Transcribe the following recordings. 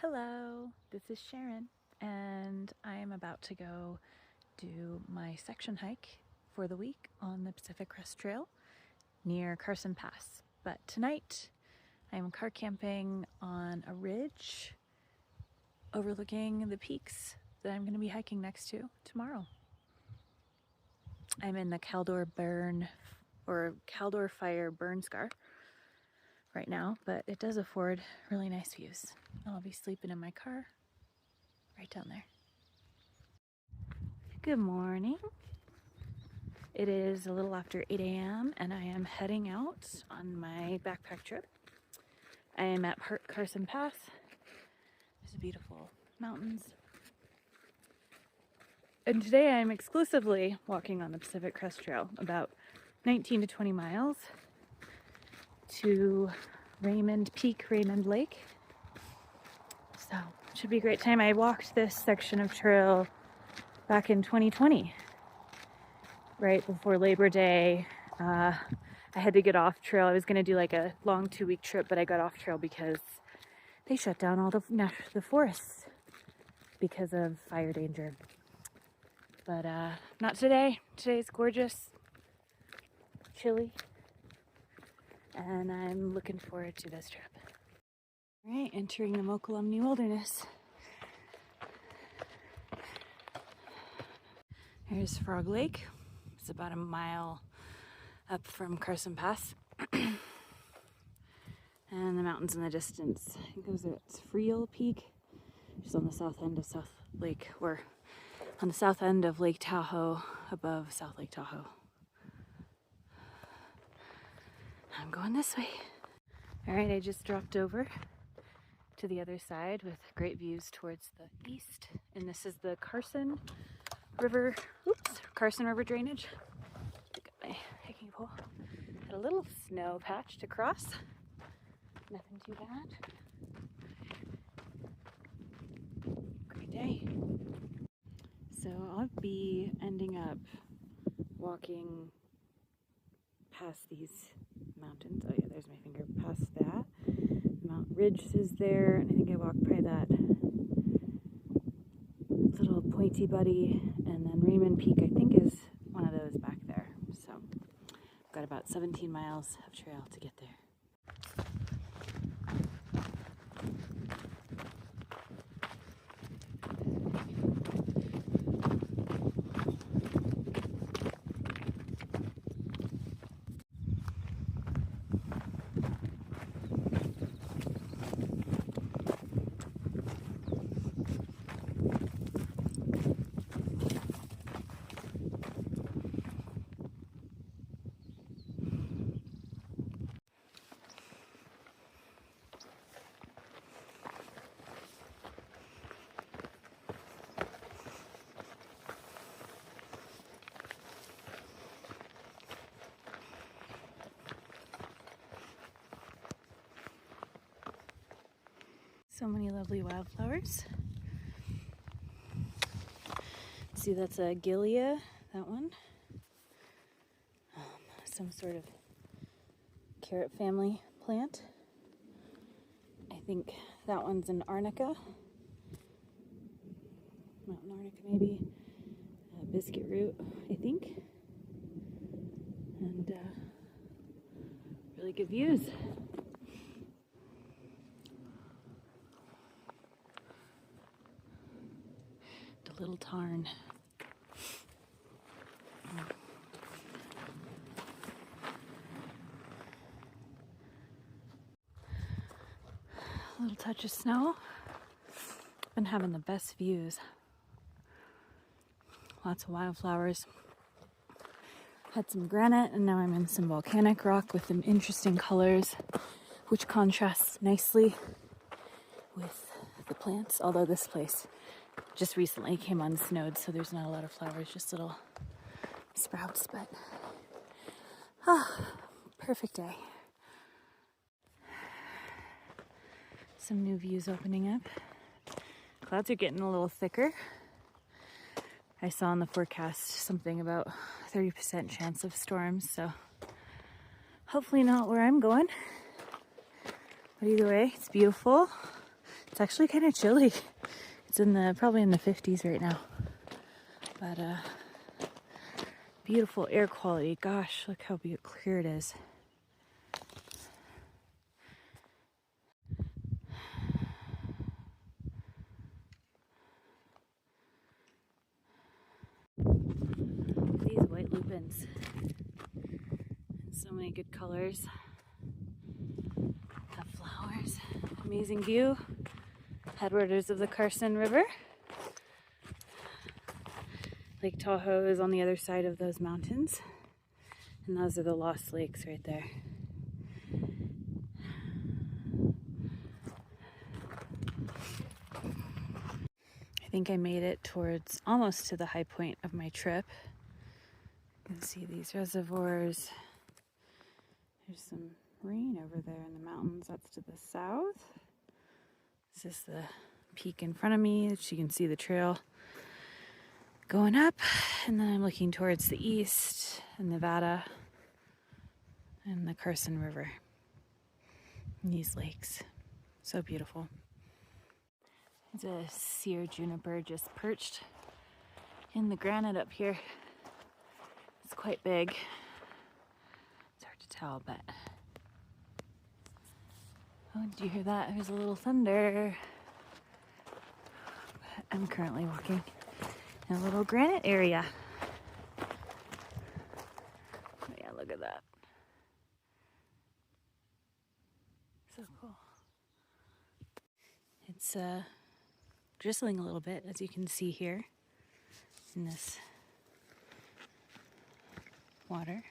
Hello, this is Sharon, and I'm about to go do my section hike for the week on the Pacific Crest Trail near Carson Pass. But tonight I'm car camping on a ridge overlooking the peaks that I'm going to be hiking next to tomorrow. I'm in the Caldor Fire burn scar right now, but it does afford really nice views. I'll be sleeping in my car right down there. Good morning. It is a little after 8 a.m. and I am heading out on my backpack trip. I am at Carson Pass. There's beautiful mountains. And today I'm exclusively walking on the Pacific Crest Trail, about 19 to 20 miles to Raymond Lake. So it should be a great time. I walked this section of trail back in 2020, right before Labor Day. I had to get off trail. I was going to do like a long 2-week trip, but I got off trail because they shut down all the forests because of fire danger. But not today. Today's gorgeous, chilly, and I'm looking forward to this trip. All right, entering the Mokelumne Wilderness. Here's Frog Lake. It's about a mile up from Carson Pass. And the mountains in the distance. I think it's Friel Peak, just on the south end of South Lake, or on the south end of Lake Tahoe, above South Lake Tahoe. I'm going this way. All right, I just dropped over to the other side with great views towards the east. And this is the Carson River drainage. Look at my hiking pole. Had a little snow patch to cross. Nothing too bad. Great day. So I'll be ending up walking past these mountains. Oh yeah, there's my finger. Past that. Mount Ridge is there, and I think I walked by that little pointy buddy, and then Raymond Peak I think is one of those back there. So I've got about 17 miles of trail to get there. So many lovely wildflowers. See, that's a gilia, that one. Some sort of carrot family plant. I think that one's an arnica. Mountain arnica maybe. Biscuit root, I think. And really good views. Little tarn. A little touch of snow. Been having the best views. Lots of wildflowers. Had some granite, and now I'm in some volcanic rock with some interesting colors, which contrasts nicely with the plants, although this place just recently came unsnowed, so there's not a lot of flowers, just little sprouts, but perfect day. Some new views opening up. Clouds are getting a little thicker. I saw in the forecast something about 30% chance of storms, so hopefully not where I'm going. But either way, it's beautiful. It's actually kind of chilly. It's probably in the 50s right now. But beautiful air quality. Gosh, look how clear it is. These white lupins. And so many good colors. Have flowers. Amazing view. Headwaters of the Carson River. Lake Tahoe is on the other side of those mountains. And those are the Lost Lakes right there. I think I made it towards almost to the high point of my trip. You can see these reservoirs. There's some rain over there in the mountains. That's to the south. This is the peak in front of me. You can see the trail going up. And then I'm looking towards the east and Nevada and the Carson River. And these lakes. So beautiful. There's a sear juniper just perched in the granite up here. It's quite big. It's hard to tell, but... Oh, did you hear that? There's a little thunder. But I'm currently walking in a little granite area. Oh yeah, look at that. So cool. It's drizzling a little bit, as you can see here in this water.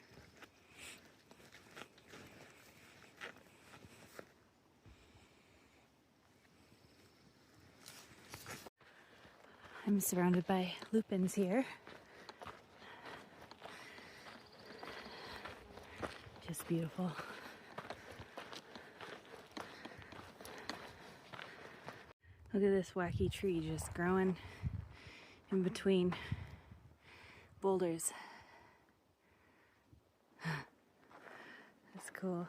I'm surrounded by lupins here. Just beautiful. Look at this wacky tree just growing in between boulders. That's cool.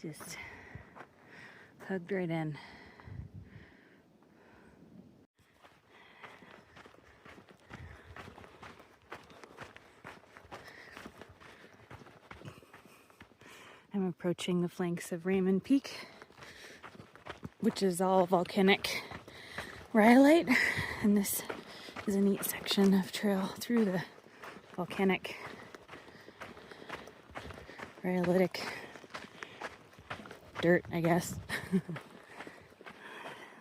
Just hugged right in. I'm approaching the flanks of Raymond Peak, which is all volcanic rhyolite, and this is a neat section of trail through the volcanic rhyolitic dirt, I guess.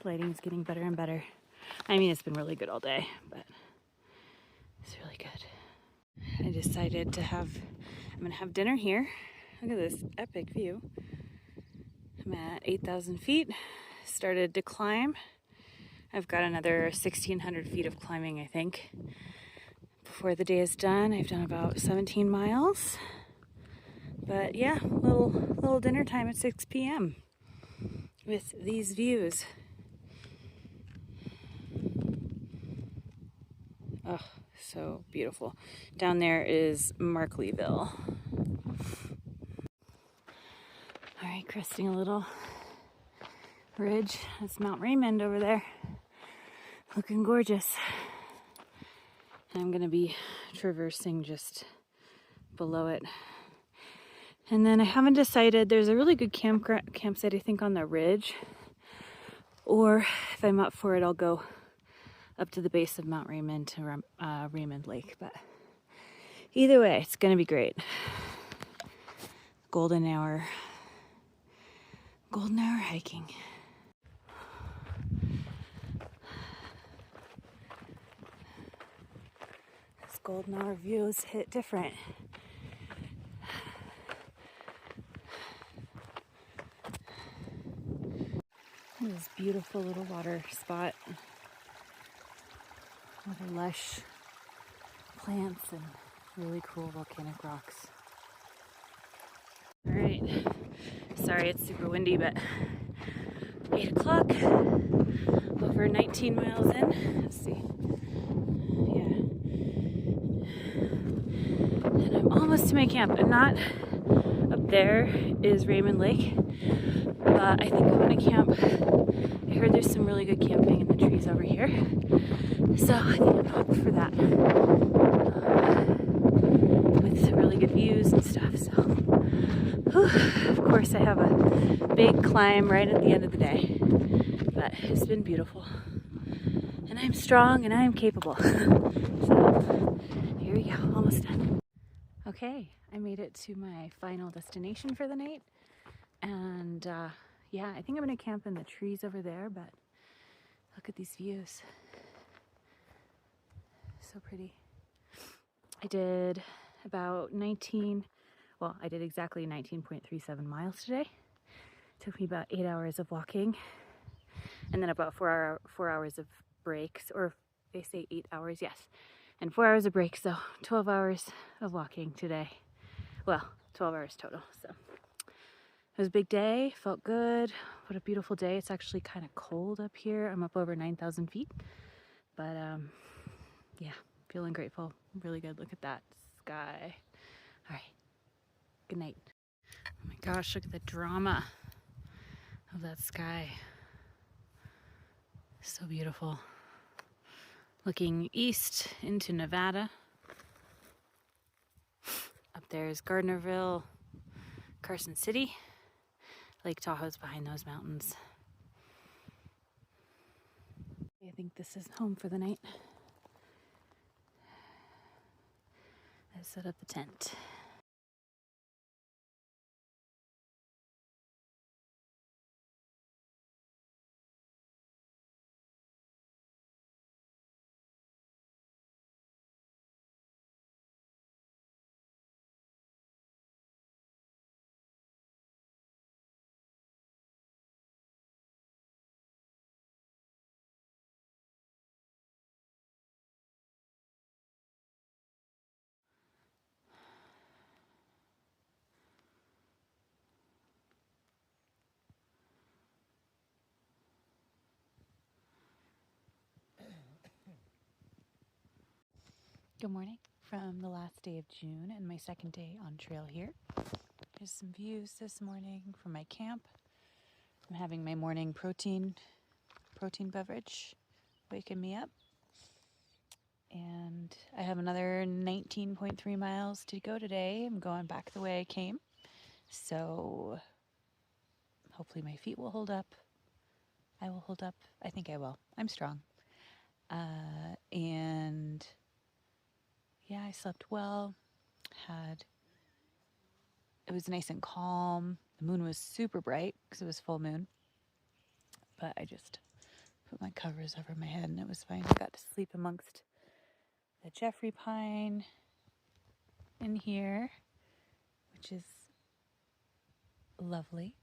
Lighting's getting better and better. I mean, it's been really good all day, but it's really good. I decided I'm gonna have dinner here. Look at this epic view. I'm at 8,000 feet. Started to climb. I've got another 1,600 feet of climbing, I think. Before the day is done, I've done about 17 miles. But yeah, little dinner time at 6 p.m. with these views. Oh, so beautiful. Down there is Markleyville. All right, cresting a little ridge. That's Mount Raymond over there. Looking gorgeous. And I'm gonna be traversing just below it. And then I haven't decided, there's a really good campsite, I think, on the ridge. Or if I'm up for it, I'll go up to the base of Mount Raymond to Raymond Lake. But either way, it's gonna be great. Golden hour hiking. This golden hour views hit different. This beautiful little water spot with lush plants and really cool volcanic rocks. All right, sorry it's super windy, but 8 o'clock, over 19 miles in. Let's see. Yeah. And I'm almost to my camp, and not up there is Raymond Lake. I think I'm gonna camp some really good camping in the trees over here. So I think I'm gonna opt for that. With really good views and stuff. So, whew, of course, I have a big climb right at the end of the day, but it's been beautiful. And I'm strong and I'm capable. So, here we go, almost done. Okay, I made it to my final destination for the night. And yeah, I think I'm gonna camp in the trees over there, but look at these views. So pretty. I did about I did exactly 19.37 miles today. Took me about 8 hours of walking, and then about 4 hours of breaks, or they say 8 hours, yes, and 4 hours of breaks, so 12 hours of walking today. Well, 12 hours total, so. It was a big day, felt good. What a beautiful day. It's actually kind of cold up here. I'm up over 9,000 feet, but yeah, feeling grateful, really good. Look at that sky. All right, good night. Oh my gosh, look at the drama of that sky. So beautiful. Looking east into Nevada. Up there is Gardnerville, Carson City. Lake Tahoe's behind those mountains. I think this is home for the night. I set up the tent. Good morning from the last day of June and my second day on trail here. Here's some views this morning from my camp. I'm having my morning protein beverage, waking me up. And I have another 19.3 miles to go today. I'm going back the way I came. So hopefully my feet will hold up. I will hold up. I think I will. I'm strong. And yeah, I slept well. It was nice and calm. The moon was super bright because it was full moon. But I just put my covers over my head and it was fine. I got to sleep amongst the Jeffrey pine in here, which is lovely.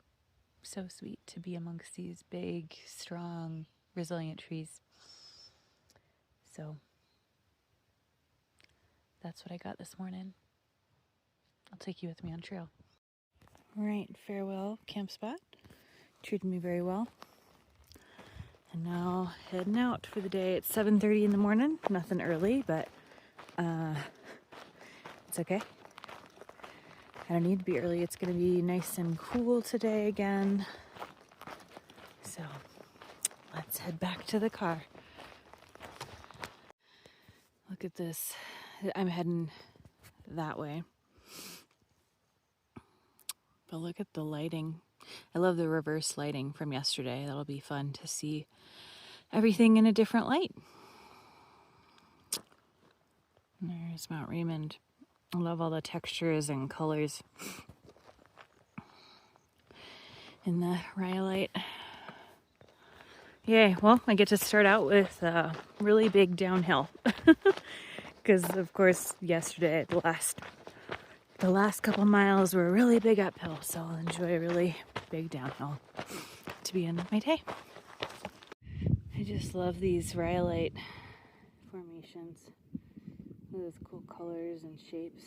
So sweet to be amongst these big, strong, resilient trees. So that's what I got this morning. I'll take you with me on trail. All right, farewell camp spot. Treated me very well. And now heading out for the day. It's 7:30 in the morning. Nothing early, but it's okay. I don't need to be early. It's going to be nice and cool today again. So let's head back to the car. Look at this. I'm heading that way. But look at the lighting. I love the reverse lighting from yesterday. That'll be fun to see everything in a different light. There's Mount Raymond. I love all the textures and colors in the rhyolite. Yay, well, I get to start out with a really big downhill. Because, of course, yesterday, the last couple miles were a really big uphill, so I'll enjoy a really big downhill to be in my day. I just love these rhyolite formations. Look at those cool colors and shapes.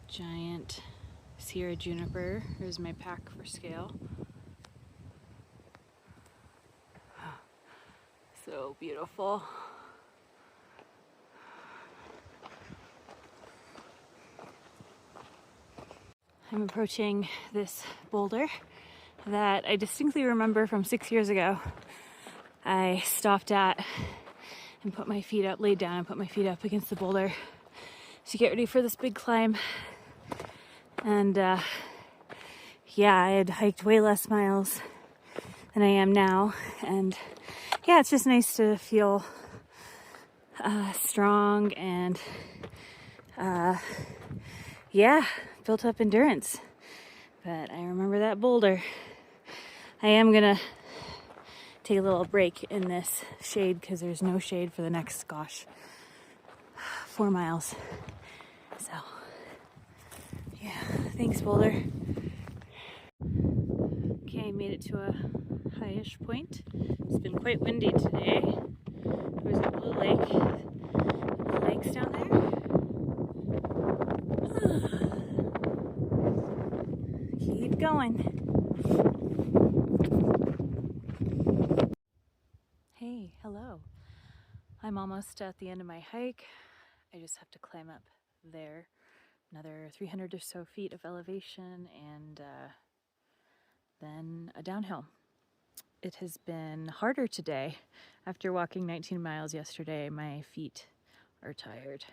Giant Sierra juniper. Here's my pack for scale. So beautiful. I'm approaching this boulder that I distinctly remember from 6 years ago. I stopped at and put my feet up, laid down and put my feet up against the boulder to get ready for this big climb. And yeah, I had hiked way less miles than I am now. And yeah, it's just nice to feel strong and yeah, built up endurance. But I remember that boulder. I am gonna take a little break in this shade because there's no shade for the next, 4 miles. So yeah, thanks boulder. Okay, made it to a high-ish point. It's been quite windy today. There's a blue lake. The lake's down there. Keep going. Hey, hello. I'm almost at the end of my hike. I just have to climb up there. Another 300 or so feet of elevation and then a downhill. It has been harder today. After walking 19 miles yesterday, my feet are tired.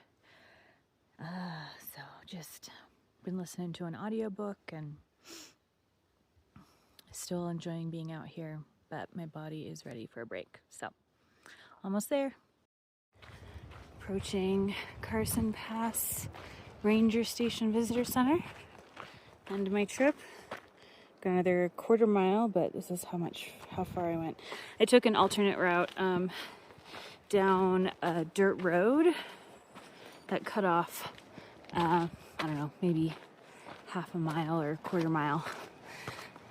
So just been listening to an audiobook and still enjoying being out here, but my body is ready for a break. So almost there. Approaching Carson Pass Ranger Station Visitor Center. End of my trip. Got another quarter mile, but this is how far I went. I took an alternate route down a dirt road that cut off, I don't know, maybe half a mile or a quarter mile,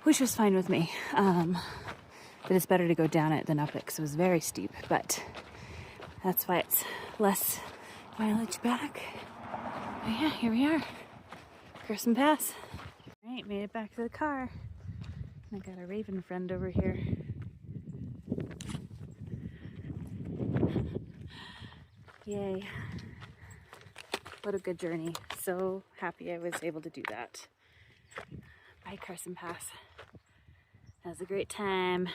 which was fine with me. But it's better to go down it than up it because it was very steep, but that's why it's less mileage back. But yeah, here we are, Carson Pass. All right, made it back to the car. I got a raven friend over here. Yay. What a good journey. So happy I was able to do that. Bye, Carson Pass. That was a great time.